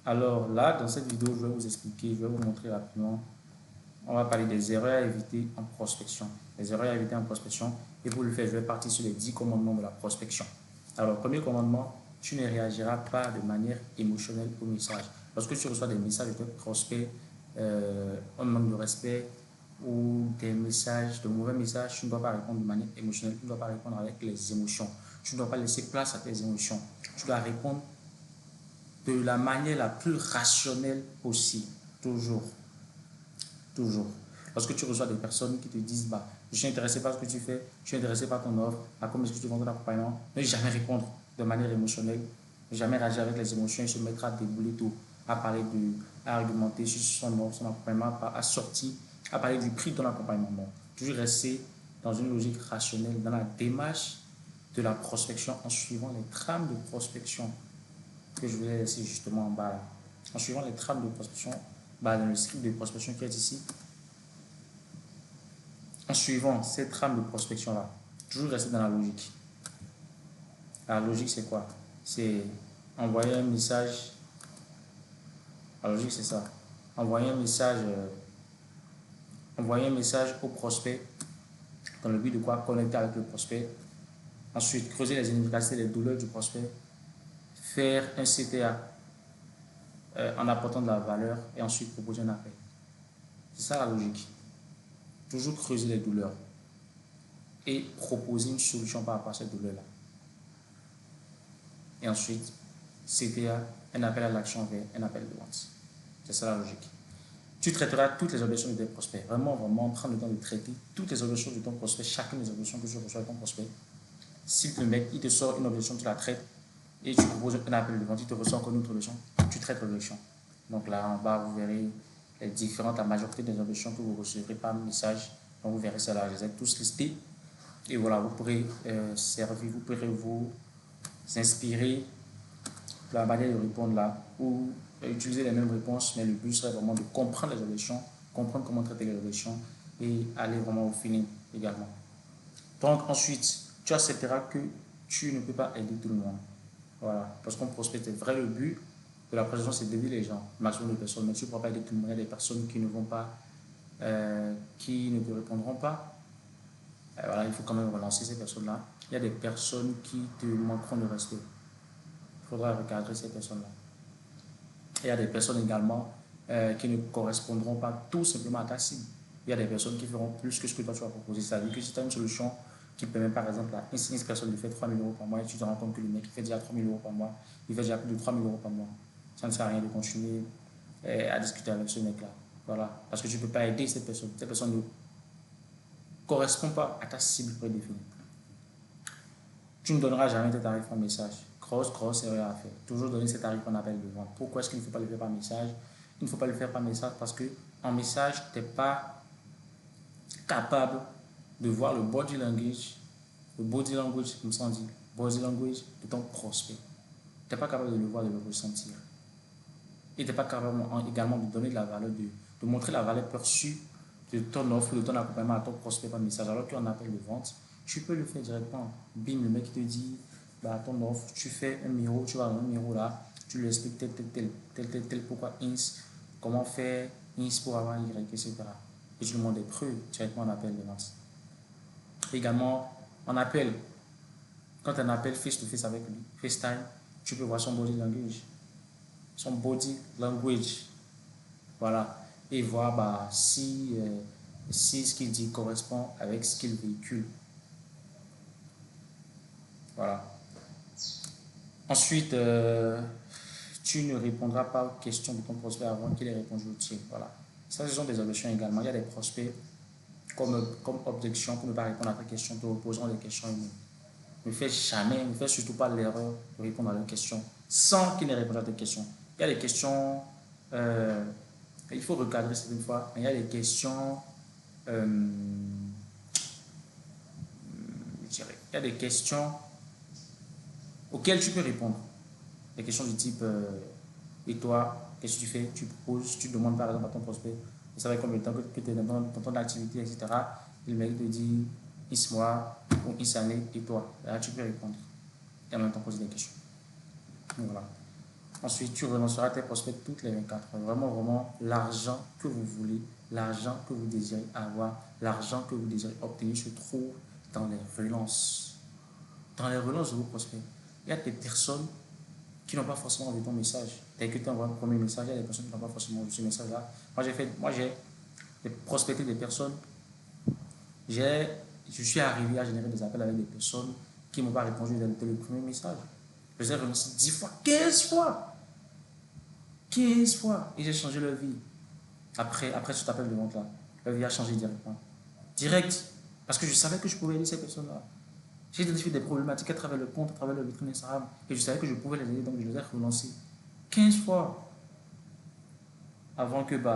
Alors là, dans cette vidéo, je vais vous expliquer, je vais vous montrer rapidement. On va parler des erreurs à éviter en prospection. Les erreurs à éviter en prospection. Et pour le faire, je vais partir sur les 10 commandements de la prospection. Alors, premier commandement, tu ne réagiras pas de manière émotionnelle au message. Lorsque tu reçois des messages de tes prospects, un manque de respect ou des messages, de mauvais messages, tu ne dois pas répondre de manière émotionnelle. Tu ne dois pas répondre avec les émotions. Tu ne dois pas laisser place à tes émotions. Tu dois répondre de la manière la plus rationnelle possible. Toujours. Toujours. Lorsque tu reçois des personnes qui te disent, bah, je suis intéressé par ce que tu fais, je suis intéressé par ton offre, à comment est-ce que tu vends ton accompagnement, ne jamais répondre de manière émotionnelle, ne jamais réagir avec les émotions et se mettre à débouler tout, à parler à argumenter sur son offre, son accompagnement, à sortir, à parler du prix de ton accompagnement. Bon, toujours rester dans une logique rationnelle, dans la démarche de la prospection en suivant les trames de prospection que je vais laisser justement en bas là. En suivant les trames de prospection, bah, dans le script de prospection qui est ici, en suivant ces trames de prospection là, toujours rester dans la logique. La logique c'est quoi? C'est envoyer un message. La logique c'est ça. Envoyer un message au prospect dans le but de quoi? Connecter avec le prospect. Ensuite, creuser les inefficacités, les douleurs du prospect. Faire un CTA en apportant de la valeur et ensuite proposer un appel. C'est ça la logique. Toujours creuser les douleurs et proposer une solution par rapport à cette douleur-là. Et ensuite, CTA, un appel à l'action vers un appel de vente. C'est ça la logique. Tu traiteras toutes les objections de tes prospects. Vraiment, prendre le temps de traiter toutes les objections de ton prospect, chacune des objections que tu reçois de ton prospect. Si le mec, il te sort une objection, tu la traites et tu proposes un appel de vente, il te ressort encore une autre objection, tu traites l'objection. Donc là, en bas, vous verrez la majorité des objections que vous recevrez par message. Donc vous verrez ça là, je les ai tous listés. Et voilà, vous pourrez vous pourrez vous inspirer de la manière de répondre là, ou utiliser les mêmes réponses, mais le but serait vraiment de comprendre les objections, comprendre comment traiter les objections et aller vraiment au feeling également. Donc ensuite, tu accepteras que tu ne peux pas aider tout le monde. Voilà, parce qu'on prospecte, c'est vrai, le but de la prospection, c'est d'aider les gens, le maximum de personnes, mais tu ne pourras pas aider tout le monde. Il y a des personnes qui ne vont pas, qui ne te répondront pas. Voilà, il faut quand même relancer ces personnes-là. Il y a des personnes qui te manqueront de respect. Il faudra recadrer ces personnes-là. Il y a des personnes également qui ne correspondront pas tout simplement à ta cible. Il y a des personnes qui feront plus que ce que toi tu vas proposer. C'est-à-dire que si tu as une solution qui permet par exemple à une personne de faire 3 000 euros par mois et tu te rends compte que le mec il fait déjà 3 000 euros par mois, il fait déjà plus de 3 000 euros par mois, ça ne sert à rien de continuer à discuter avec ce mec-là. Voilà. Parce que tu ne peux pas aider cette personne. Cette personne ne correspond pas à ta cible prédéfinie. Tu ne donneras jamais tes tarifs en message. Grosse erreur à faire. Toujours donner ses tarifs en appel de vente. Pourquoi est-ce qu'il ne faut pas le faire par message? Il ne faut pas le faire par message parce que en message, tu n'es pas capable de voir le body language, comme ça on dit, body language de ton prospect. Tu n'es pas capable de le voir, de le ressentir. Et tu n'es pas capable également de donner de la valeur, de montrer la valeur perçue de ton offre, de ton accompagnement à ton prospect par message. Alors qu'en appel de vente, tu peux le faire directement. Bim, le mec qui te dit, bah, ton offre, tu fais un miro, tu vas dans un miro là, tu lui expliques tel, pourquoi INS, comment faire INS pour avoir Y, etc. Et tu lui montres des preuves directement en appel de vente. Également, en appel, quand tu as un appel face-to-face avec lui, FaceTime, tu peux voir son body language. Son body language. Voilà. Et voir bah, si ce qu'il dit correspond avec ce qu'il véhicule. Voilà. Ensuite, tu ne répondras pas aux questions de ton prospect avant qu'il ait répondu au tien. Voilà. Ça, ce sont des objections également. Il y a des prospects comme objection pour ne pas répondre à ta question, te reposeront des questions humaines. Ne fais surtout pas l'erreur de répondre à leurs questions sans qu'ils n'aient répondu à tes questions. Il y a des questions, il faut recadrer certaines fois, mais il y a des questions, je dirais, il y a des questions auxquelles tu peux répondre. Des questions du type, et toi, qu'est-ce que tu fais? Tu proposes, tu demandes par exemple à ton prospect, vous savez combien de temps que tu es dans ton activité, etc. Et le mec te dit, X mois ou X année, et toi? Là, tu peux répondre. Et en même temps poser des questions. Donc, voilà. Ensuite, tu relanceras tes prospects toutes les 24 heures. Vraiment, vraiment, l'argent que vous voulez, l'argent que vous désirez avoir, l'argent que vous désirez obtenir se trouve dans les relances. Dans les relances de vos prospects. Il y a des personnes qui n'ont pas forcément vu ton message. Dès que tu envoies un premier message, il y a des personnes qui n'ont pas forcément vu ce message-là. Moi, j'ai prospecté des personnes. Je suis arrivé à générer des appels avec des personnes qui ne m'ont pas répondu dès le premier message. Je les ai relancés 10 fois, 15 fois. 15 fois. Et j'ai changé leur vie. Après cet appel de vente-là, leur vie a changé directement. Direct. Parce que je savais que je pouvais aider ces personnes-là. J'ai identifié des problématiques à travers le compte, à travers le vitrine Instagram. Et je savais que je pouvais les aider, donc je les ai relancés 15 fois. Avant que, bon,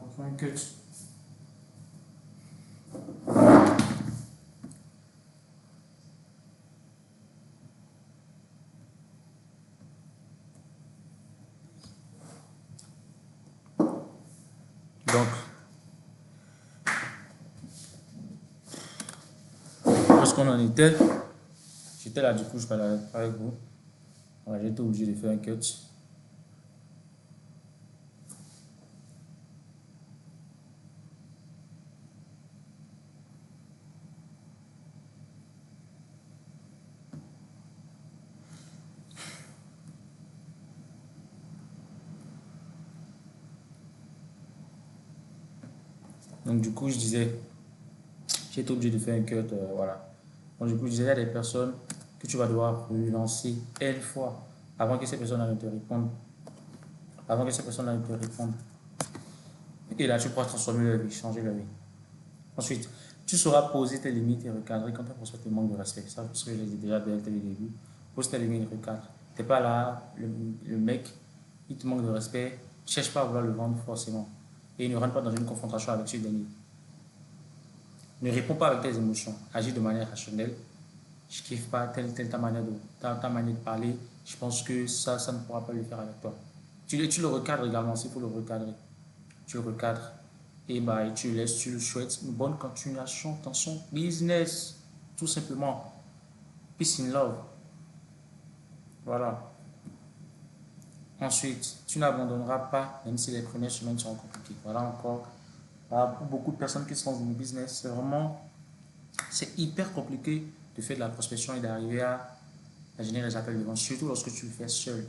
on fait un cut. Donc, lorsqu'on en était, j'étais là, du coup, je parlais avec vous. Voilà, j'étais obligé de faire un cut. Donc, du coup, je disais, j'étais obligé de faire un cut, voilà. Donc, du coup, je disais, il y a des personnes que tu vas devoir relancer une fois avant que ces personnes-là ne te répondent. Avant que ces personnes-là ne te répondent. Et là, tu pourras transformer leur vie, changer leur vie. Ensuite, tu sauras poser tes limites et recadrer quand un prospect te manque de respect. Ça, parce que je l'ai dit déjà dès le début. Pose tes limites et recadre. Tu n'es pas là, le mec, il te manque de respect. Ne cherche pas à vouloir le vendre forcément. Et ne rentre pas dans une confrontation avec ce dernier. Ne réponds pas avec tes émotions. Agis de manière rationnelle. Je ne kiffe pas telle ta manière de parler. Je pense que ça ne pourra pas le faire avec toi. Tu le recadres également, s'il faut le recadrer. Tu le recadres et tu le laisses, tu le souhaites une bonne continuation dans son business. Tout simplement. Peace in love. Voilà. Ensuite, tu n'abandonneras pas, même si les premières semaines seront compliquées. Voilà encore. Pour beaucoup de personnes qui sont dans le business, c'est hyper compliqué de faire de la prospection et d'arriver à générer des appels de vente, surtout lorsque tu le fais seul.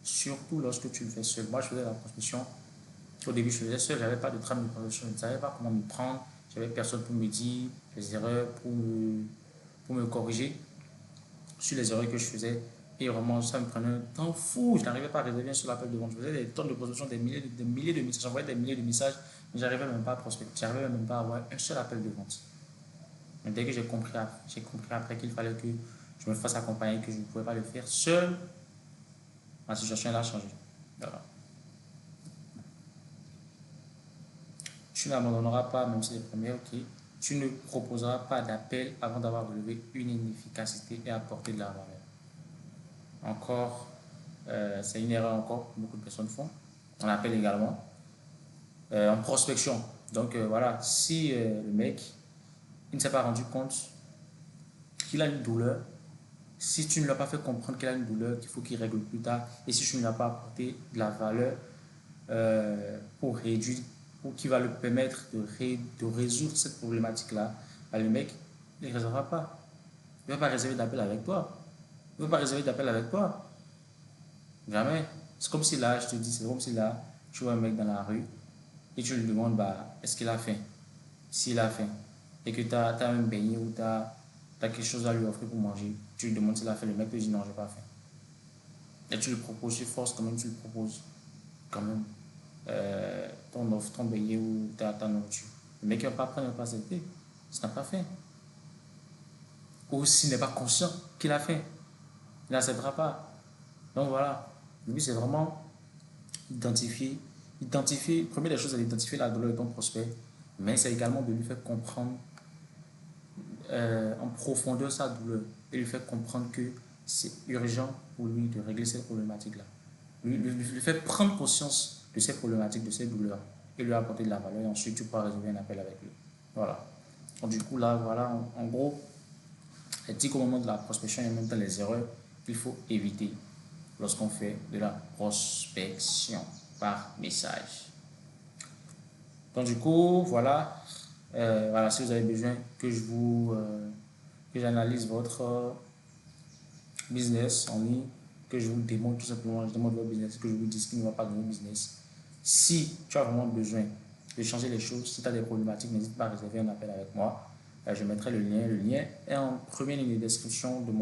Surtout lorsque tu le fais seul. Moi, je faisais la prospection. Au début, je faisais seul. Je n'avais pas de trame de prospection. Je ne savais pas comment me prendre. J'avais personne pour me dire les erreurs, pour me corriger sur les erreurs que je faisais. Et vraiment, ça me prenait un temps fou. Je n'arrivais pas à réserver sur l'appel de vente. Je faisais des tonnes de prospection, des milliers de messages. J'envoyais des milliers de messages, mais je n'arrivais même pas à prospecter. Je n'arrivais même pas à avoir un seul appel de vente. Mais dès que j'ai compris après qu'il fallait que je me fasse accompagner, que je ne pouvais pas le faire seul, ma situation a changé. Voilà. Tu n'abandonneras pas, même si les premiers, ok. Tu ne proposeras pas d'appel avant d'avoir relevé une inefficacité et apporté de la valeur. Encore, c'est une erreur encore que beaucoup de personnes font. On appelle également en prospection. Donc voilà, si le mec il ne s'est pas rendu compte qu'il a une douleur, si tu ne l'as pas fait comprendre qu'il a une douleur, qu'il faut qu'il règle plus tard, et si tu ne lui as pas apporté de la valeur pour réduire, ou qui va le permettre de résoudre cette problématique-là, le mec ne réservera pas. Il ne va pas réserver d'appel avec toi. Il ne va pas réserver d'appel avec toi. Jamais. C'est comme si là, je te dis, c'est comme si là, tu vois un mec dans la rue et tu lui demandes, est-ce qu'il a faim? S'il a faim et que tu as un beignet ou tu as quelque chose à lui offrir pour manger, tu lui demandes s'il a faim, le mec te dit non, j'ai pas faim. Et tu le proposes, tu forces quand même, tu le proposes quand même ton offre, ton beignet ou ta nourriture. Le mec ne va pas prendre, il ne va pas accepter. Ça n'a pas faim. Ou s'il n'est pas conscient qu'il a faim, il n'acceptera pas. Donc voilà, le but c'est vraiment identifier Première des choses, c'est d'identifier la douleur de ton prospect, mais c'est également de lui faire comprendre en profondeur sa douleur et lui faire comprendre que c'est urgent pour lui de régler cette problématique-là. Lui faire prendre conscience de ces problématiques, de ces douleurs et lui apporter de la valeur et ensuite tu pourras réserver un appel avec lui. Voilà. Donc, du coup, là, voilà, en gros, les 10 commandements de la prospection et en même temps les erreurs qu'il faut éviter lorsqu'on fait de la prospection par message. Donc, du coup, voilà. Voilà, si vous avez besoin que que j'analyse votre business en ligne, que je vous démontre tout simplement, je demande votre business, que je vous dise ce qui ne va pas dans votre business. Si tu as vraiment besoin de changer les choses, si tu as des problématiques, n'hésite pas à réserver un appel avec moi. Je mettrai le lien. Le lien est en première ligne de description de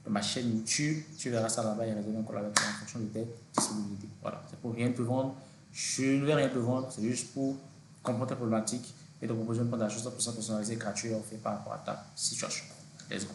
ma chaîne YouTube. Tu verras ça là-bas et réserver un call avec moi en fonction de tes disponibilités. Voilà, c'est pour rien te vendre. Je ne vais rien te vendre, c'est juste pour comprendre tes problématiques et te proposer un plan d'achat 100% personnalisé gratuit et offert par rapport à ta situation. Let's go.